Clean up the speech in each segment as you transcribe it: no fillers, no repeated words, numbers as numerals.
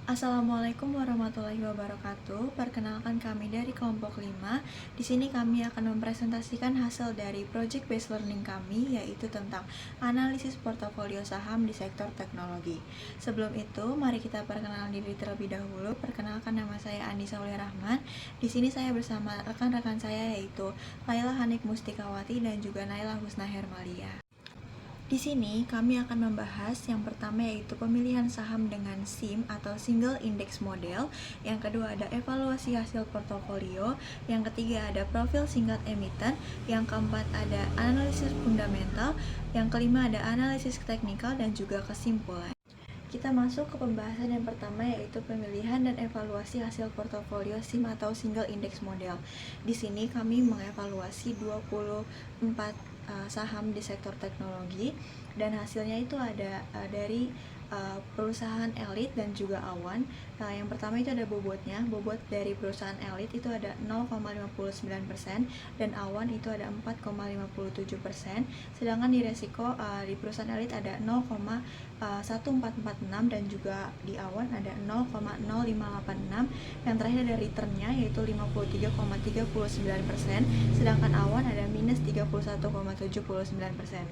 Assalamualaikum warahmatullahi wabarakatuh. Perkenalkan kami dari kelompok 5. Di sini kami akan mempresentasikan hasil dari project based learning kami, yaitu tentang analisis portofolio saham di sektor teknologi. Sebelum itu, mari kita perkenalan diri terlebih dahulu. Perkenalkan, nama saya Andisa Rahman. Di sini saya bersama rekan-rekan saya, yaitu Laila Hanik Mustikawati dan juga Naila Husna Hermalia. Di sini kami akan membahas yang pertama, yaitu pemilihan saham dengan SIM atau Single Index Model. Yang kedua ada evaluasi hasil portofolio. Yang ketiga ada profil singkat emiten. Yang keempat ada analisis fundamental. Yang kelima ada analisis teknikal dan juga kesimpulan. Kita masuk ke pembahasan yang pertama, yaitu pemilihan dan evaluasi hasil portofolio SIM atau Single Index Model. Di sini kami mengevaluasi 24 saham di sektor teknologi, dan hasilnya itu ada dari perusahaan elit dan juga awan. Yang pertama itu ada bobotnya. Bobot dari perusahaan elit itu ada 0,59% dan awan itu ada 4,57%. Sedangkan di resiko di perusahaan elit ada 0,1446 dan juga di awan ada 0,0586. Yang terakhir ada returnnya yaitu 53,39%, sedangkan awan ada minus 31,79%.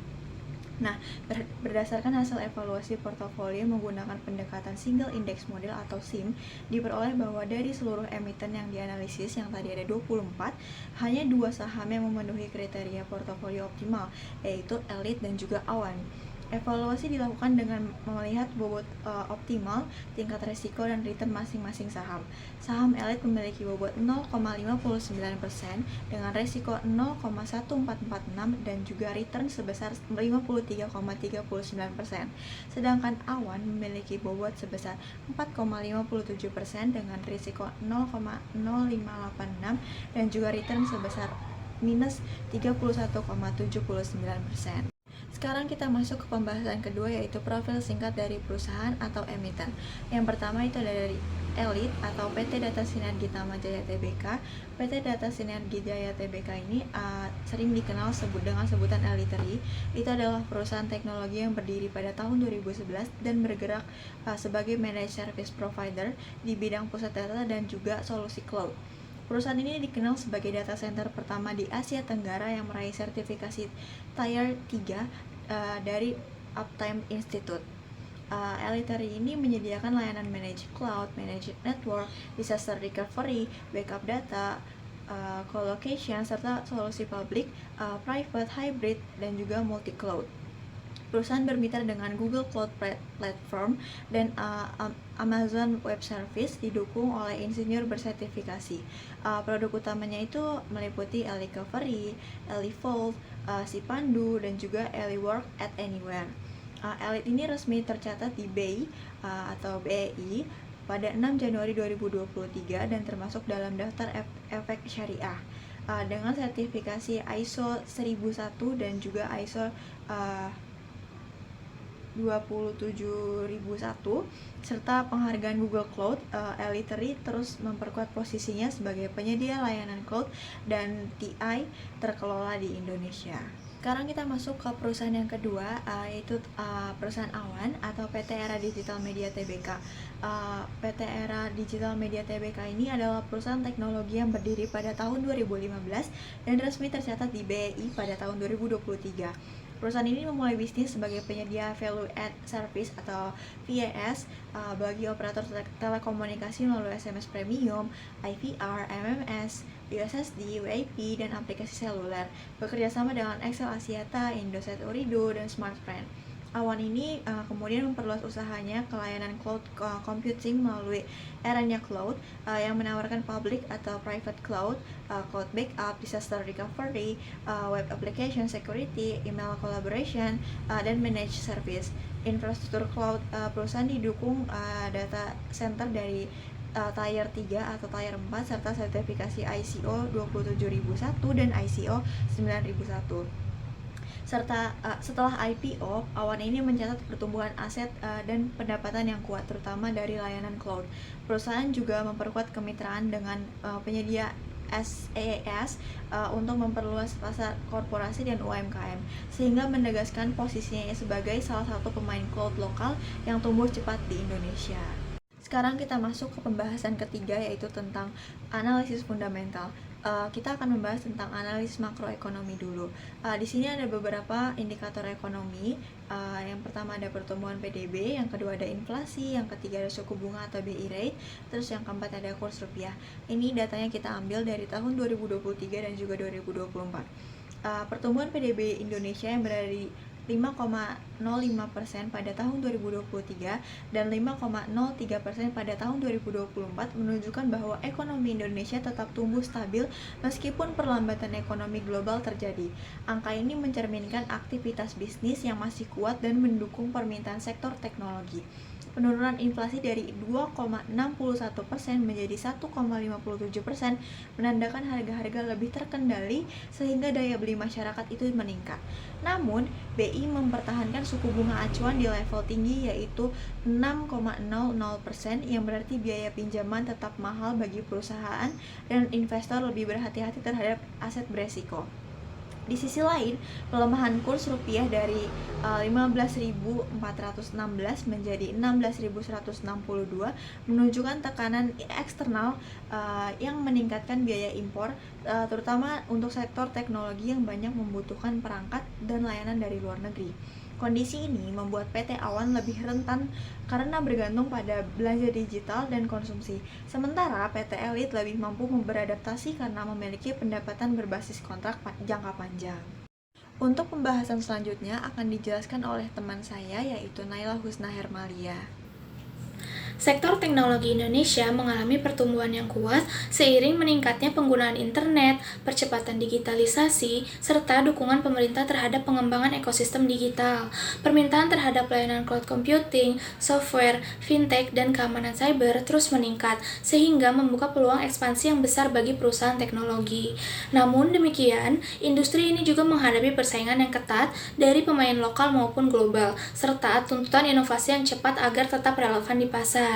Nah, berdasarkan hasil evaluasi portofolio menggunakan pendekatan Single Index Model atau SIM, diperoleh bahwa dari seluruh emiten yang dianalisis, yang tadi ada 24, hanya 2 saham yang memenuhi kriteria portofolio optimal, yaitu elit dan juga awan. Evaluasi dilakukan dengan melihat bobot optimal, tingkat risiko, dan return masing-masing saham. Saham elit memiliki bobot 0,59% dengan risiko 0,1446 dan juga return sebesar 53,39%. Sedangkan awan memiliki bobot sebesar 4,57% dengan risiko 0,0586 dan juga return sebesar minus 31,79%. Sekarang kita masuk ke pembahasan kedua, yaitu profil singkat dari perusahaan atau emiten. Yang pertama itu ada dari elit atau PT Data Sinergi Tama Jaya Tbk. PT Data Sinergi Jaya Tbk ini sering dikenal dengan sebutan Elitery. Itu adalah perusahaan teknologi yang berdiri pada tahun 2011 dan bergerak sebagai managed service provider di bidang pusat data dan juga solusi cloud. Perusahaan ini dikenal sebagai data center pertama di Asia Tenggara yang meraih sertifikasi Tier 3 dari Uptime Institute. Elitery ini menyediakan layanan managed cloud, managed network, disaster recovery, backup data, co-location, serta solusi public, private, hybrid, dan juga multi-cloud. Perusahaan bermitra dengan Google Cloud Platform dan Amazon Web Service, didukung oleh insinyur bersertifikasi. Produk utamanya itu meliputi Elicovery, Elivault, Sipandu, dan juga Eliwork at Anywhere. Elite ini resmi tercatat di BEI atau BEI pada 6 Januari 2023 dan termasuk dalam daftar efek syariah dengan sertifikasi ISO 1001 dan juga ISO 27001 serta penghargaan Google Cloud. Elitery terus memperkuat posisinya sebagai penyedia layanan cloud dan TI terkelola di Indonesia. Sekarang kita masuk ke perusahaan yang kedua, yaitu perusahaan awan atau PT Era Digital Media Tbk. PT Era Digital Media Tbk ini adalah perusahaan teknologi yang berdiri pada tahun 2015 dan resmi tercatat di BEI pada tahun 2023. Perusahaan ini memulai bisnis sebagai penyedia value add service atau VAS bagi operator telekomunikasi melalui SMS premium, IVR, MMS, USSD, WIP, dan aplikasi seluler. Bekerja sama dengan Excel Asiata, Indosat Ooredoo, dan Smartfren. Awan ini kemudian memperluas usahanya ke layanan cloud computing melalui Eranya Cloud yang menawarkan public atau private cloud, cloud backup, disaster recovery, web application security, email collaboration, dan managed service. Infrastruktur cloud perusahaan didukung data center dari Tier 3 atau Tier 4 serta sertifikasi ISO 27001 dan ISO 9001. Serta setelah IPO, awan ini mencatat pertumbuhan aset dan pendapatan yang kuat, terutama dari layanan cloud. Perusahaan juga memperkuat kemitraan dengan penyedia SaaS untuk memperluas pasar korporasi dan UMKM, sehingga menegaskan posisinya sebagai salah satu pemain cloud lokal yang tumbuh cepat di Indonesia. Sekarang kita masuk ke pembahasan ketiga, yaitu tentang analisis fundamental. Kita akan membahas tentang analisis makroekonomi dulu. Di sini ada beberapa indikator ekonomi. Yang pertama ada pertumbuhan PDB, yang kedua ada inflasi, yang ketiga ada suku bunga atau BI rate, terus yang keempat ada kurs rupiah. Ini datanya kita ambil dari tahun 2023 dan juga 2024. Pertumbuhan PDB Indonesia yang berada di 5,05% pada tahun 2023 dan 5,03% pada tahun 2024 menunjukkan bahwa ekonomi Indonesia tetap tumbuh stabil meskipun perlambatan ekonomi global terjadi. Angka ini mencerminkan aktivitas bisnis yang masih kuat dan mendukung permintaan sektor teknologi. Penurunan inflasi dari 2,61% menjadi 1,57% menandakan harga-harga lebih terkendali sehingga daya beli masyarakat itu meningkat. Namun, BI mempertahankan suku bunga acuan di level tinggi yaitu 6,00% yang berarti biaya pinjaman tetap mahal bagi perusahaan dan investor lebih berhati-hati terhadap aset beresiko. Di sisi lain, pelemahan kurs rupiah dari 15.416 menjadi 16.162 menunjukkan tekanan eksternal yang meningkatkan biaya impor, terutama untuk sektor teknologi yang banyak membutuhkan perangkat dan layanan dari luar negeri. Kondisi ini membuat PT Awan lebih rentan karena bergantung pada belanja digital dan konsumsi. Sementara PT Elite lebih mampu beradaptasi karena memiliki pendapatan berbasis kontrak jangka panjang. Untuk pembahasan selanjutnya akan dijelaskan oleh teman saya, yaitu Naila Husna Hermalia. Sektor teknologi Indonesia mengalami pertumbuhan yang kuat seiring meningkatnya penggunaan internet, percepatan digitalisasi, serta dukungan pemerintah terhadap pengembangan ekosistem digital. Permintaan terhadap layanan cloud computing, software, fintech, dan keamanan cyber terus meningkat, sehingga membuka peluang ekspansi yang besar bagi perusahaan teknologi. Namun demikian, industri ini juga menghadapi persaingan yang ketat dari pemain lokal maupun global, serta tuntutan inovasi yang cepat agar tetap relevan di pasar.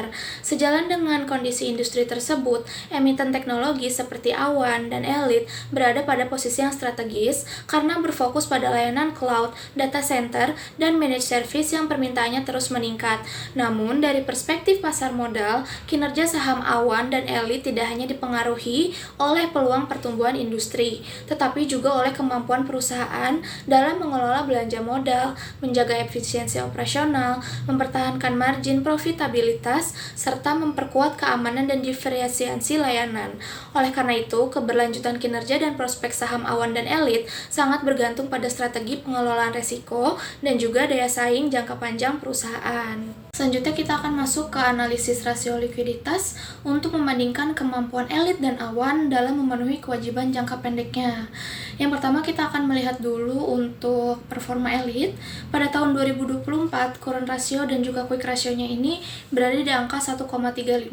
Sejalan dengan kondisi industri tersebut, emiten teknologi seperti Awan dan Elite berada pada posisi yang strategis karena berfokus pada layanan cloud, data center, dan managed service yang permintaannya terus meningkat. Namun, dari perspektif pasar modal, kinerja saham Awan dan Elite tidak hanya dipengaruhi oleh peluang pertumbuhan industri, tetapi juga oleh kemampuan perusahaan dalam mengelola belanja modal, menjaga efisiensi operasional, mempertahankan margin profitabilitas, serta memperkuat keamanan dan diferensiasi layanan. Oleh karena itu, keberlanjutan kinerja dan prospek saham Awan dan Elite sangat bergantung pada strategi pengelolaan resiko dan juga daya saing jangka panjang perusahaan. Selanjutnya kita akan masuk ke analisis rasio likuiditas untuk membandingkan kemampuan Elite dan Awan dalam memenuhi kewajiban jangka pendeknya. Yang pertama kita akan melihat dulu untuk performa Elite. Pada tahun 2024, current ratio dan juga quick ratio-nya ini berada di angka 1,35.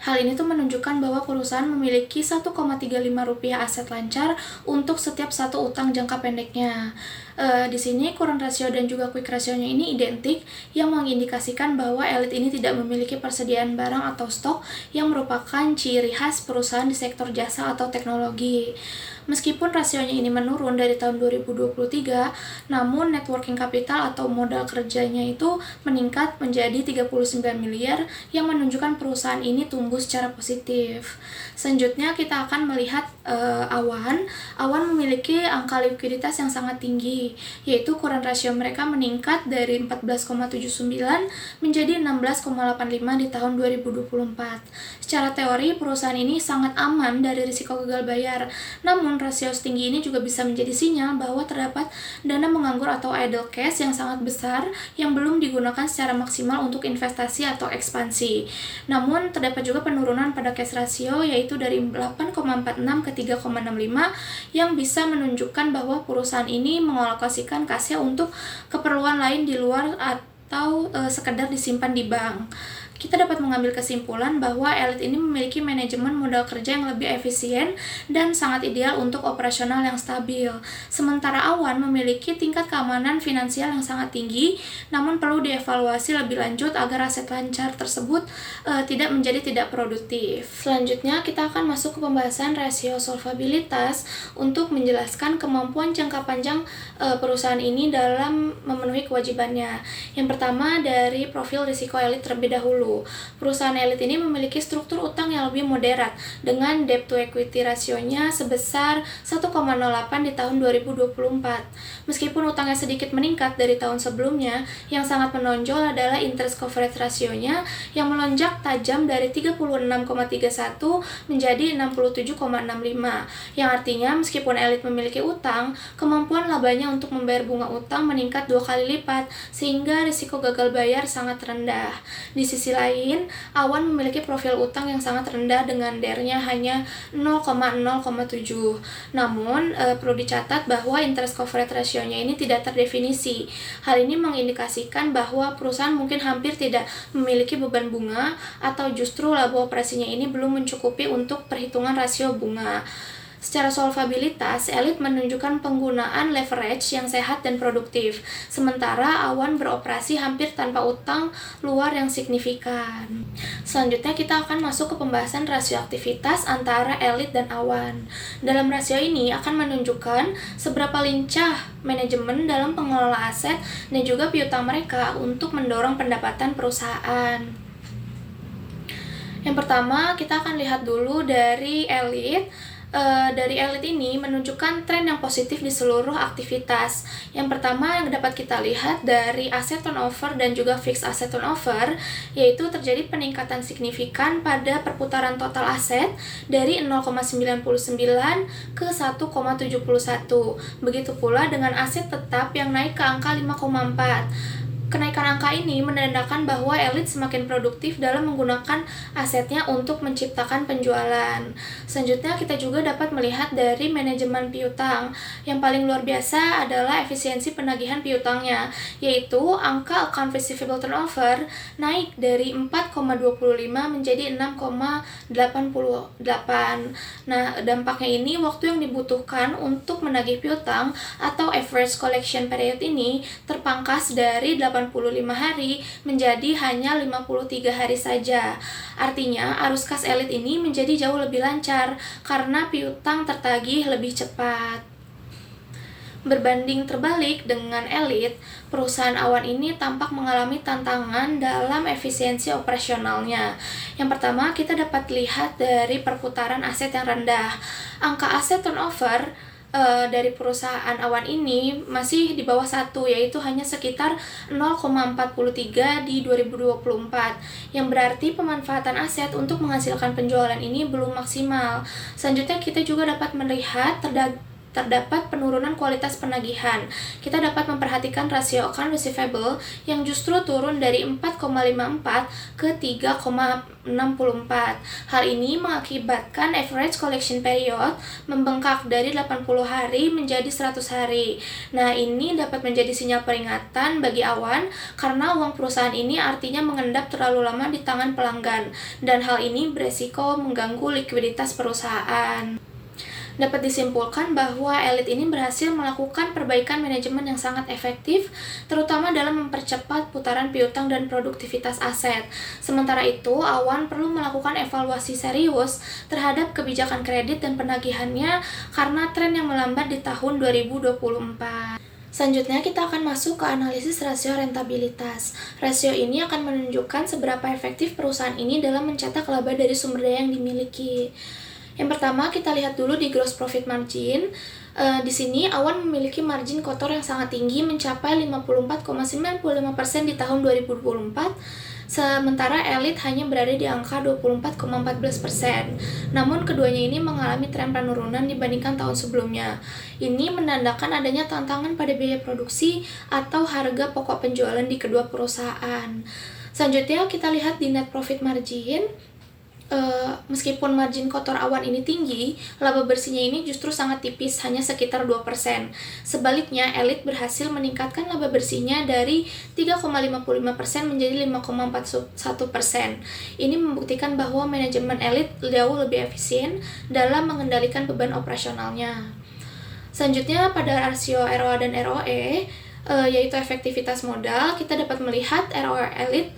Hal ini tuh menunjukkan bahwa perusahaan memiliki 1,35 rupiah aset lancar untuk setiap satu utang jangka pendeknya. Di sini current ratio dan juga quick ratio-nya ini identik, yang mengindikasikan bahwa Elite ini tidak memiliki persediaan barang atau stok yang merupakan ciri khas perusahaan di sektor jasa atau teknologi. Meskipun rasionya ini menurun dari tahun 2023, namun net working capital atau modal kerjanya itu meningkat menjadi 39 miliar yang menunjukkan perusahaan ini tumbuh secara positif. Selanjutnya kita akan melihat Awan. Awan memiliki angka likuiditas yang sangat tinggi, yaitu current ratio mereka meningkat dari 14,79 menjadi 16,85 di tahun 2024. Secara teori, perusahaan ini sangat aman dari risiko gagal bayar. Namun, rasio setinggi ini juga bisa menjadi sinyal bahwa terdapat dana menganggur atau idle cash yang sangat besar yang belum digunakan secara maksimal untuk investasi atau ekspansi. Namun, terdapat juga penurunan pada cash ratio, yaitu dari 8,46 ke 3,65 yang bisa menunjukkan bahwa perusahaan ini mengalokasikan kasnya untuk keperluan lain di luar atau sekedar disimpan di bank. Kita dapat mengambil kesimpulan bahwa Elite ini memiliki manajemen modal kerja yang lebih efisien dan sangat ideal untuk operasional yang stabil. Sementara Awan memiliki tingkat keamanan finansial yang sangat tinggi, namun perlu dievaluasi lebih lanjut agar aset lancar tersebut tidak menjadi tidak produktif. Selanjutnya kita akan masuk ke pembahasan rasio solvabilitas untuk menjelaskan kemampuan jangka panjang perusahaan ini dalam memenuhi kewajibannya. Yang pertama dari profil risiko Elite terlebih dahulu. Perusahaan elit ini memiliki struktur utang yang lebih moderat dengan debt to equity rasionya sebesar 1,08 di tahun 2024. Meskipun utangnya sedikit meningkat dari tahun sebelumnya, yang sangat menonjol adalah interest coverage rasionya yang melonjak tajam dari 36,31 menjadi 67,65, yang artinya meskipun elit memiliki utang, kemampuan labanya untuk membayar bunga utang meningkat 2 kali lipat, sehingga risiko gagal bayar sangat rendah. Di sisi lain, Awan memiliki profil utang yang sangat rendah dengan DER-nya hanya 0,07. Namun, perlu dicatat bahwa interest coverage rasionya ini tidak terdefinisi. Hal ini mengindikasikan bahwa perusahaan mungkin hampir tidak memiliki beban bunga atau justru laba operasinya ini belum mencukupi untuk perhitungan rasio bunga. Secara solvabilitas, elit menunjukkan penggunaan leverage yang sehat dan produktif, sementara Awan beroperasi hampir tanpa utang luar yang signifikan. Selanjutnya kita akan masuk ke pembahasan rasio aktivitas antara elit dan Awan. Dalam rasio ini akan menunjukkan seberapa lincah manajemen dalam pengelola aset dan juga piutang mereka untuk mendorong pendapatan perusahaan. Yang pertama, kita akan lihat dulu dari elit. Dari elit ini menunjukkan tren yang positif di seluruh aktivitas. Yang pertama yang dapat kita lihat dari aset turnover dan juga fixed asset turnover, yaitu terjadi peningkatan signifikan pada perputaran total aset dari 0,99 ke 1,71. Begitu pula dengan aset tetap yang naik ke angka 5,4. Kenaikan angka ini menandakan bahwa elit semakin produktif dalam menggunakan asetnya untuk menciptakan penjualan. Selanjutnya kita juga dapat melihat dari manajemen piutang. Yang paling luar biasa adalah efisiensi penagihan piutangnya, yaitu angka account receivable turnover naik dari 4,25 menjadi 6,88. Nah, dampaknya ini waktu yang dibutuhkan untuk menagih piutang atau average collection period ini terpangkas dari 85 hari menjadi hanya 53 hari saja. Artinya, arus kas elit ini menjadi jauh lebih lancar karena piutang tertagih lebih cepat. Berbanding terbalik dengan elit, perusahaan Awan ini tampak mengalami tantangan dalam efisiensi operasionalnya. Yang pertama, kita dapat lihat dari perputaran aset yang rendah. Angka aset turnover dari perusahaan Awan ini masih di bawah 1, yaitu hanya sekitar 0,43 di 2024, yang berarti pemanfaatan aset untuk menghasilkan penjualan ini belum maksimal. Selanjutnya kita juga dapat melihat terdapat penurunan kualitas penagihan. Kita dapat memperhatikan rasio account receivable yang justru turun dari 4,54 ke 3,64. Hal ini mengakibatkan average collection period membengkak dari 80 hari menjadi 100 hari. Nah, ini dapat menjadi sinyal peringatan bagi Awan karena uang perusahaan ini artinya mengendap terlalu lama di tangan pelanggan, dan hal ini beresiko mengganggu likuiditas perusahaan. Dapat disimpulkan bahwa elit ini berhasil melakukan perbaikan manajemen yang sangat efektif, terutama dalam mempercepat putaran piutang dan produktivitas aset. Sementara itu, Awan perlu melakukan evaluasi serius terhadap kebijakan kredit dan penagihannya karena tren yang melambat di tahun 2024. Selanjutnya kita akan masuk ke analisis rasio rentabilitas. Rasio ini akan menunjukkan seberapa efektif perusahaan ini dalam mencetak laba dari sumber daya yang dimiliki. Yang pertama, kita lihat dulu di gross profit margin. Di sini Awan memiliki margin kotor yang sangat tinggi mencapai 54,95% di tahun 2024, sementara elit hanya berada di angka 24,14%. Namun keduanya ini mengalami tren penurunan dibandingkan tahun sebelumnya. Ini menandakan adanya tantangan pada biaya produksi atau harga pokok penjualan di kedua perusahaan. Selanjutnya kita lihat di net profit margin. Meskipun margin kotor Awan ini tinggi, laba bersihnya ini justru sangat tipis, hanya sekitar 2%. Sebaliknya, elit berhasil meningkatkan laba bersihnya dari 3,55% menjadi 5,41%. Ini membuktikan bahwa manajemen elit jauh lebih efisien dalam mengendalikan beban operasionalnya. Selanjutnya, pada rasio ROA dan ROE, yaitu efektivitas modal, kita dapat melihat ROE elit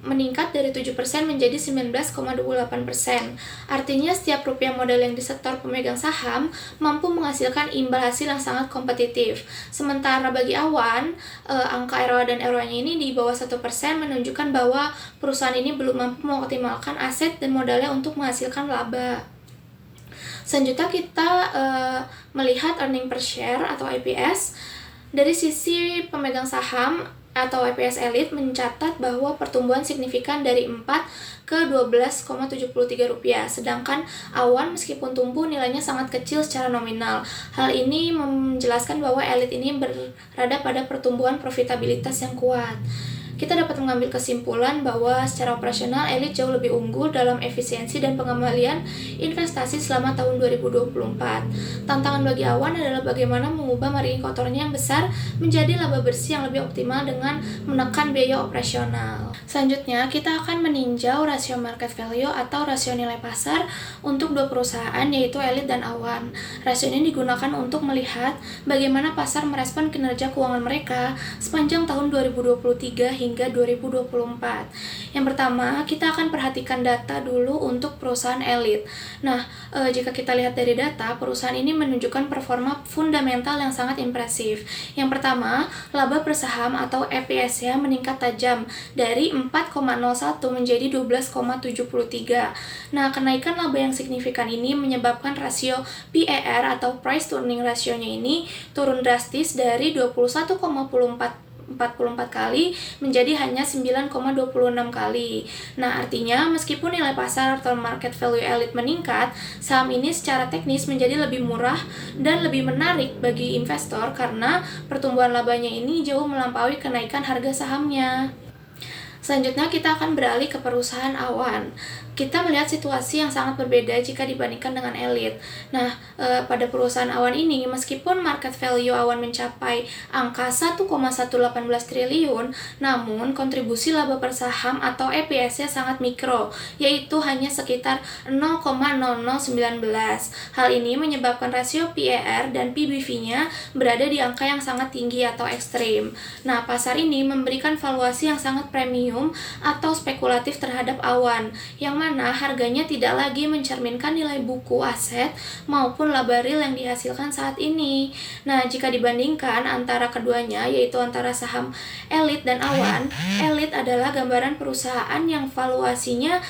meningkat dari 7% menjadi 19,28%. Artinya setiap rupiah modal yang disetor pemegang saham mampu menghasilkan imbal hasil yang sangat kompetitif. Sementara bagi Awan, angka ROA dan ROA-nya ini di bawah 1% menunjukkan bahwa perusahaan ini belum mampu mengoptimalkan aset dan modalnya untuk menghasilkan laba. Selanjutnya kita melihat earning per share atau EPS. Dari sisi pemegang saham atau EPS Elite mencatat bahwa pertumbuhan signifikan dari 4 ke 12,73 rupiah. Sedangkan Awan meskipun tumbuh nilainya sangat kecil secara nominal. Hal ini menjelaskan bahwa Elite ini berada pada pertumbuhan profitabilitas yang kuat. Kita dapat mengambil kesimpulan bahwa secara operasional Elite jauh lebih unggul dalam efisiensi dan pengembalian investasi selama tahun 2024. Tantangan bagi Awan adalah bagaimana mengubah margin kotornya yang besar menjadi laba bersih yang lebih optimal dengan menekan biaya operasional. Selanjutnya, kita akan meninjau rasio market value atau rasio nilai pasar untuk dua perusahaan yaitu Elite dan Awan. Rasio ini digunakan untuk melihat bagaimana pasar merespon kinerja keuangan mereka sepanjang tahun 2023 hingga 2024. Yang pertama, kita akan perhatikan data dulu untuk perusahaan Elite. Nah, jika kita lihat dari data, perusahaan ini menunjukkan performa fundamental yang sangat impresif. Yang pertama, laba per saham atau EPS-nya meningkat tajam dari 4,01 menjadi 12,73. Nah, kenaikan laba yang signifikan ini menyebabkan rasio PER atau Price to Earning Ratio-nya ini turun drastis dari 21,44 kali menjadi hanya 9,26 kali. Nah, artinya meskipun nilai pasar atau market value Elite meningkat, saham ini secara teknis menjadi lebih murah dan lebih menarik bagi investor karena pertumbuhan labanya ini jauh melampaui kenaikan harga sahamnya. Selanjutnya kita akan beralih ke perusahaan Awan. Kita melihat situasi yang sangat berbeda jika dibandingkan dengan Elite. Nah, pada perusahaan Awan ini, meskipun market value Awan mencapai angka 1,118 triliun, namun kontribusi laba per saham atau EPS-nya sangat mikro, yaitu hanya sekitar 0,0019. Hal ini menyebabkan rasio PER dan PBV-nya berada di angka yang sangat tinggi atau ekstrim. Nah, pasar ini memberikan valuasi yang sangat premium atau spekulatif terhadap Awan, yang mana harganya tidak lagi mencerminkan nilai buku aset maupun laba real yang dihasilkan saat ini. Nah, jika dibandingkan antara keduanya, yaitu antara saham Elite dan Awan, Elite adalah gambaran perusahaan yang valuasinya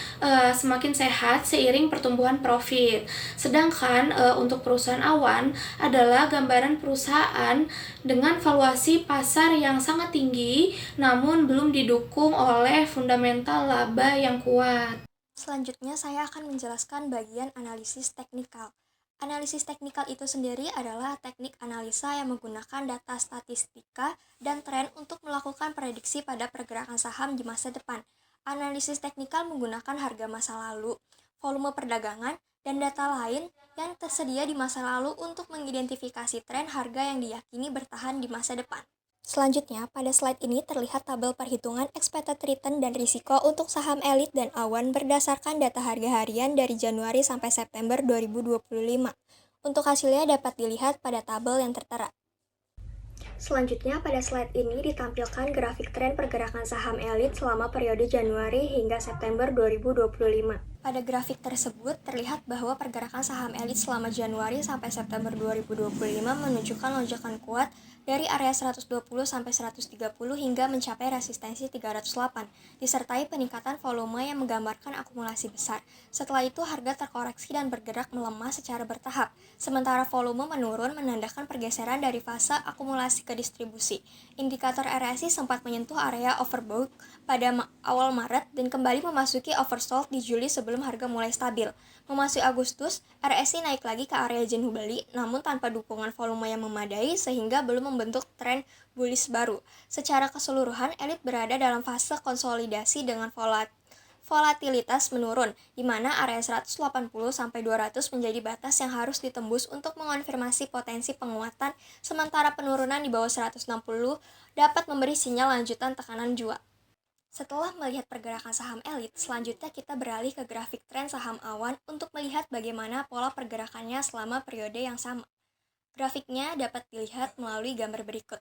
semakin sehat seiring pertumbuhan profit. Sedangkan untuk perusahaan Awan adalah gambaran perusahaan dengan valuasi pasar yang sangat tinggi namun belum didukung oleh fundamental laba yang kuat. Selanjutnya, saya akan menjelaskan bagian analisis teknikal. Analisis teknikal itu sendiri adalah teknik analisa yang menggunakan data statistika dan tren untuk melakukan prediksi pada pergerakan saham di masa depan. Analisis teknikal menggunakan harga masa lalu, volume perdagangan, dan data lain yang tersedia di masa lalu untuk mengidentifikasi tren harga yang diyakini bertahan di masa depan. Selanjutnya, pada slide ini terlihat tabel perhitungan expected return dan risiko untuk saham Elite dan Awan berdasarkan data harga harian dari Januari sampai September 2025. Untuk hasilnya dapat dilihat pada tabel yang tertera. Selanjutnya, pada slide ini ditampilkan grafik tren pergerakan saham Elite selama periode Januari hingga September 2025. Pada grafik tersebut, terlihat bahwa pergerakan saham Elite selama Januari sampai September 2025 menunjukkan lonjakan kuat dari area 120 sampai 130 hingga mencapai resistensi 308, disertai peningkatan volume yang menggambarkan akumulasi besar. Setelah itu, harga terkoreksi dan bergerak melemah secara bertahap, sementara volume menurun menandakan pergeseran dari fase akumulasi ke distribusi. Indikator RSI sempat menyentuh area overbought pada awal Maret dan kembali memasuki oversold di Juli sebelum harga mulai stabil. Memasuki Agustus, RSI naik lagi ke area jenuh beli, namun tanpa dukungan volume yang memadai sehingga belum membentuk tren bullish baru. Secara keseluruhan, Elite berada dalam fase konsolidasi dengan volatilitas menurun, di mana area 180 sampai 200 menjadi batas yang harus ditembus untuk mengonfirmasi potensi penguatan, sementara penurunan di bawah 160 dapat memberi sinyal lanjutan tekanan jual. Setelah melihat pergerakan saham Elite, selanjutnya kita beralih ke grafik tren saham Awan untuk melihat bagaimana pola pergerakannya selama periode yang sama. Grafiknya dapat dilihat melalui gambar berikut.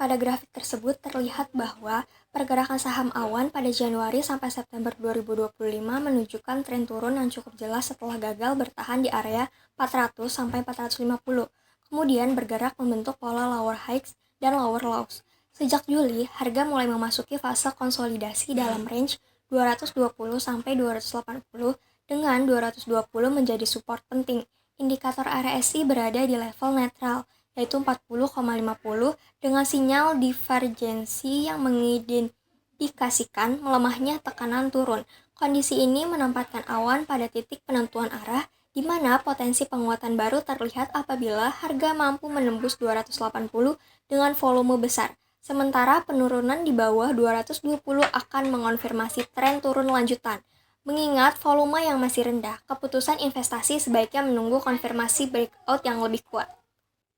Pada grafik tersebut terlihat bahwa pergerakan saham awan pada Januari sampai September 2025 menunjukkan tren turun yang cukup jelas setelah gagal bertahan di area 400 sampai 450. Kemudian bergerak membentuk pola lower highs dan lower lows. Sejak Juli, harga mulai memasuki fase konsolidasi dalam range 220 sampai 280 dengan 220 menjadi support penting. Indikator RSI berada di level netral, yaitu 40,50 dengan sinyal divergensi yang mengindikasikan melemahnya tekanan turun. Kondisi ini menempatkan awan pada titik penentuan arah, di mana potensi penguatan baru terlihat apabila harga mampu menembus 280 dengan volume besar. Sementara penurunan di bawah 220 akan mengonfirmasi tren turun lanjutan. Mengingat volume yang masih rendah, keputusan investasi sebaiknya menunggu konfirmasi breakout yang lebih kuat.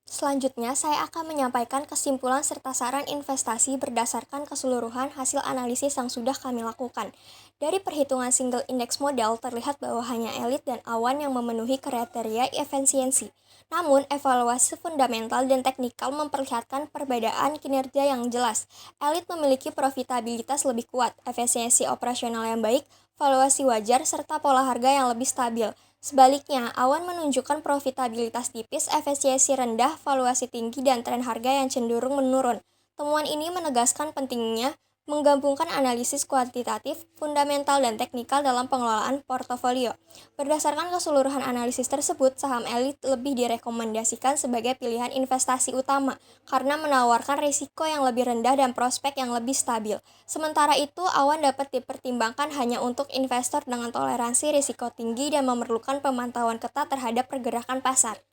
Selanjutnya, saya akan menyampaikan kesimpulan serta saran investasi berdasarkan keseluruhan hasil analisis yang sudah kami lakukan. Dari perhitungan single index model, terlihat bahwa hanya elit dan awan yang memenuhi kriteria efisiensi. Namun, evaluasi fundamental dan teknikal memperlihatkan perbedaan kinerja yang jelas. Elit memiliki profitabilitas lebih kuat, efisiensi operasional yang baik, valuasi wajar, serta pola harga yang lebih stabil. Sebaliknya, awan menunjukkan profitabilitas tipis, efisiensi rendah, valuasi tinggi, dan tren harga yang cenderung menurun. Temuan ini menegaskan pentingnya menggabungkan analisis kuantitatif, fundamental, dan teknikal dalam pengelolaan portofolio. Berdasarkan keseluruhan analisis tersebut, saham elit lebih direkomendasikan sebagai pilihan investasi utama karena menawarkan risiko yang lebih rendah dan prospek yang lebih stabil. Sementara itu, awan dapat dipertimbangkan hanya untuk investor dengan toleransi risiko tinggi dan memerlukan pemantauan ketat terhadap pergerakan pasar.